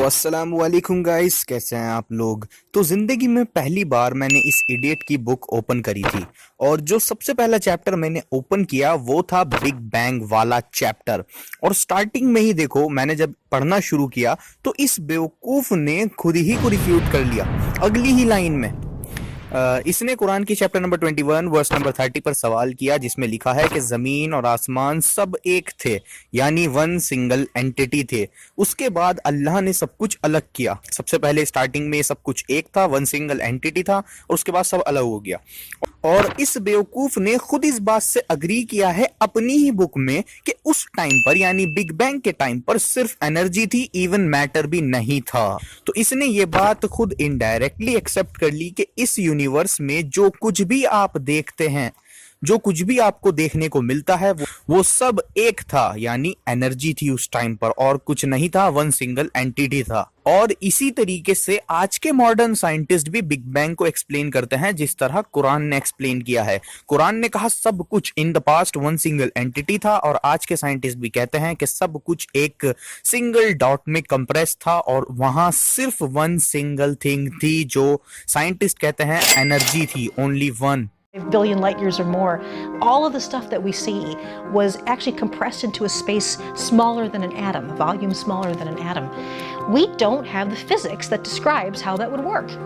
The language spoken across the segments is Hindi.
अस्सलाम वालेकुम गाइस, कैसे हैं आप लोग। तो जिंदगी में पहली बार मैंने इस इडियट की बुक ओपन करी थी और जो सबसे पहला चैप्टर मैंने ओपन किया वो था बिग बैंग वाला चैप्टर। और स्टार्टिंग में ही देखो, मैंने जब पढ़ना शुरू किया तो इस बेवकूफ ने खुद ही को रिफ्यूट कर लिया अगली ही लाइन में। इसने कुरान की चैप्टर नंबर 21 वर्स नंबर 30 पर सवाल किया, जिसमें लिखा है कि जमीन और आसमान सब एक थे, यानी वन सिंगल एंटिटी थे। उसके बाद अल्लाह ने सब कुछ अलग किया। सबसे पहले स्टार्टिंग में सब कुछ एक था, वन सिंगल एंटिटी था, और उसके बाद सब अलग हो गया। और इस बेवकूफ ने खुद इस बात से अग्री किया है अपनी ही बुक में कि उस टाइम पर यानी बिग बैंग के टाइम पर सिर्फ एनर्जी थी, इवन मैटर भी नहीं था। तो इसने ये बात खुद इनडायरेक्टली एक्सेप्ट कर ली कि इस यूनिवर्स में जो कुछ भी आप देखते हैं, जो कुछ भी आपको देखने को मिलता है, वो सब एक था, यानी एनर्जी थी उस टाइम पर, और कुछ नहीं था, वन सिंगल एंटिटी था। और इसी तरीके से आज के मॉडर्न साइंटिस्ट भी बिग बैंग को एक्सप्लेन करते हैं जिस तरह कुरान ने एक्सप्लेन किया है। कुरान ने कहा सब कुछ in the past one single entity था, और आज के साइंटिस्ट भी कहते हैं कि सब कुछ एक सिंगल डॉट में कंप्रेस था, और वहां सिर्फ वन सिंगल थिंग थी जो साइंटिस्ट कहते हैं एनर्जी थी, only one. Billion light years or more, all of the stuff that we see was actually compressed into a space smaller than an atom, a volume smaller than an atom. We don't have the physics that describes how that would work.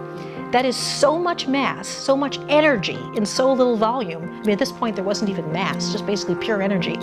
That is so much mass, so much energy in so little volume. I mean, at this point, there wasn't even mass, just basically pure energy.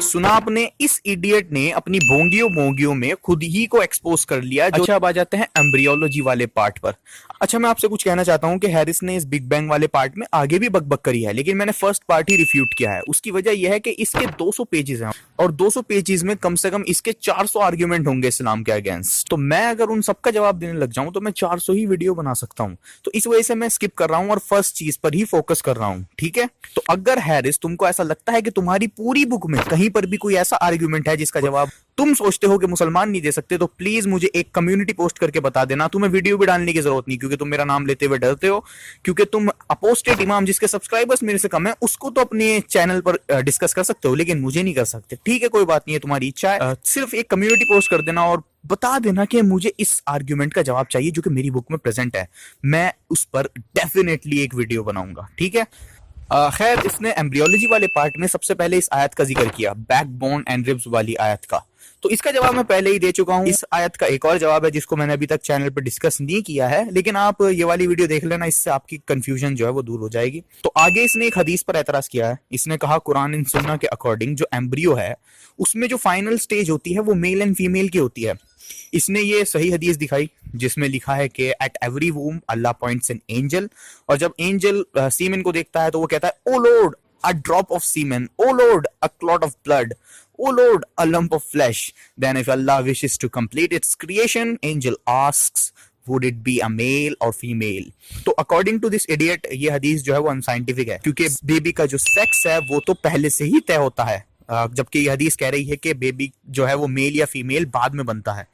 सुना आपने, इस इडियट ने अपनी भोंगियों में खुद ही को एक्सपोज कर लिया। अच्छा, अब आ जाते हैं एम्ब्रियोलॉजी वाले पार्ट पर। अच्छा, मैं आपसे कुछ कहना चाहता हूं कि हैरिस ने इस बिग बैंग वाले पार्ट में आगे भी बकबक करी है, लेकिन मैंने फर्स्ट पार्ट ही रिफ्यूट किया है। उसकी वजह यह है कि इसके 200 पेजेस हैं, और 200 पेजेस में कम से कम इसके 400 आर्ग्यूमेंट होंगे इस्लाम के अगेंस्ट। तो मैं अगर उन सबका जवाब देने लग जाऊं तो मैं 400 ही वीडियो बना सकता हूं। तो इस वजह से मैं स्किप कर रहा हूं और फर्स्ट चीज पर ही फोकस कर रहा हूं, ठीक है। तो अगर हैरिस तुमको ऐसा लगता है कि तुम्हारी पूरी बुक में कहीं पर भी कोई ऐसा आर्ग्यूमेंट है जिसका जवाब तुम सोचते हो कि मुसलमान नहीं दे सकते, तो प्लीज मुझे एक कम्युनिटी पोस्ट करके बता देना। तुम्हें वीडियो भी डालने की जरूरत नहीं, क्योंकि तुम मेरा नाम लेते हुए डरते हो, क्योंकि तुम अपोस्टेट इमाम जिसके सब्सक्राइबर्स मेरे से कम है उसको तो अपने चैनल पर डिस्कस कर सकते हो, लेकिन मुझे नहीं कर सकते। ठीक है, कोई बात नहीं है, तुम्हारी इच्छा है। सिर्फ एक कम्युनिटी पोस्ट कर देना और बता देना कि मुझे इस आर्ग्यूमेंट का जवाब चाहिए जो कि मेरी बुक में प्रेजेंट है। मैं उस पर डेफिनेटली एक वीडियो बनाऊंगा, ठीक है। खैर, इसने एम्ब्रियोलॉजी वाले पार्ट में सबसे पहले इस आयत का जिक्र किया, बैकबोन एंड रिब्स वाली आयत का। तो इसका जवाब मैं पहले ही दे चुका हूं। इस आयत का एक और जवाब है जिसको मैंने अभी तक चैनल पर डिस्कस नहीं किया है, लेकिन आप ये वाली वीडियो देख लेना, इससे आपकी कंफ्यूजन जो है वो दूर हो जाएगी। तो आगे इसने एक हदीस पर एतराज किया है। इसने कहा कुरान एंड सुन्ना के अकॉर्डिंग जो एम्ब्रियो है उसमें जो फाइनल स्टेज होती है वो मेल एंड फीमेल की होती है। इसने ये सही हदीस दिखाई जिसमें लिखा है कि at every womb Allah points an angel, और जब एंजल सीमेन को देखता है तो वो कहता है O lord a drop of semen, O lord a clot of blood, O Lord, a lump of flesh. Then if Allah wishes to complete its creation, angel asks, would it be a male or female? तो according to this idiot, ये हदीस जो है वो अनसाइंटिफिक है, क्योंकि बेबी का जो सेक्स है वो तो पहले से ही तय होता है, जबकि ये हदीस कह रही है कि बेबी जो है वो मेल या फीमेल बाद में बनता है।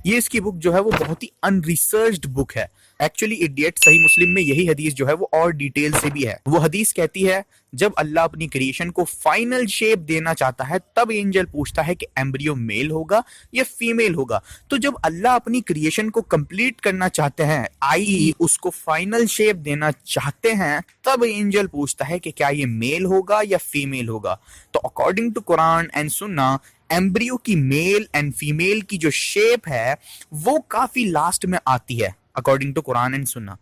ये इसकी बुक जो है वो बहुत ही अनरिसर्च्ड बुक है। एक्चुअली इडियट सही मुस्लिम में यही हदीस जो है वो और डिटेल से भी है। वो हदीस कहती है जब अल्लाह अपनी क्रिएशन को फाइनल शेप देना चाहता है तब एंजल पूछता है कि एम्ब्रियो मेल होगा या फीमेल होगा। तो जब अल्लाह अपनी क्रिएशन को कंप्लीट करना चाहते हैं, आई उसको फाइनल शेप देना चाहते हैं, तब एंजल पूछता है कि क्या ये मेल होगा या फीमेल होगा। तो अकॉर्डिंग टू कुरान एंड सुन्ना, एम्ब्रियो की मेल एंड फीमेल की जो शेप है वो काफी लास्ट में आती है अकॉर्डिंग टू कुरान एंड सुन्ना,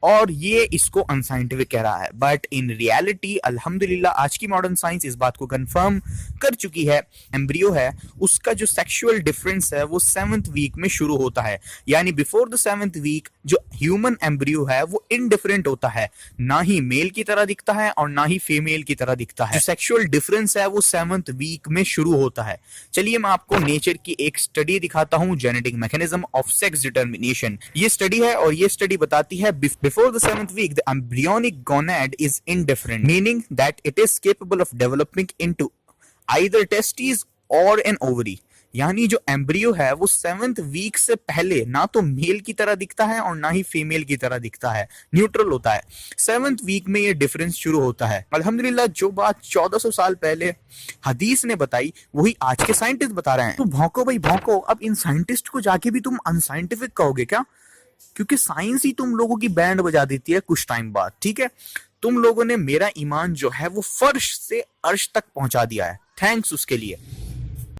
और ये इसको अनसाइंटिफिक कह रहा है। बट इन रियलिटी अल्हम्दुलिल्लाह आज की मॉडर्न साइंस इस बात को कंफर्म कर चुकी है, एम्ब्रियो है उसका जो सेक्सुअल डिफरेंस है वो 7th वीक में शुरू होता है, यानी बिफोर द 7th वीक जो ह्यूमन एम्ब्रियो है वो इनडिफरेंट होता है, ना ही मेल की तरह दिखता है और ना ही फीमेल की तरह दिखता है। जो सेक्सुअल डिफरेंस है वो 7th वीक में शुरू होता है। चलिए मैं आपको नेचर की एक स्टडी दिखाता हूँ, genetic mechanism of sex determination. ये स्टडी है और ये स्टडी बताती है before the 7th week, the embryonic gonad is indifferent, meaning that it is capable of developing into either testes or an ovary. यानी जो एम्ब्रियो है वो 7th वीक से पहले ना तो मेल की तरह दिखता है और ना ही फीमेल की तरह दिखता है, न्यूट्रल होता है। 7th वीक में ये डिफरेंस शुरू होता है। अल्हम्दुलिल्लाह जो बात 1400 साल पहले हदीस ने बताई वही आज के साइंटिस्ट बता रहे हैं। तो भौंको भाई भौंको, अब इन साइंटिस्ट को जाके भी तुम अनसाइंटिफिक कहोगे क्या? क्योंकि साइंस ही तुम लोगों की बैंड बजा देती है कुछ टाइम बाद। ठीक है, तुम लोगों ने मेरा ईमान जो है वो फर्श से अर्श तक पहुंचा दिया है, थैंक्स उसके लिए।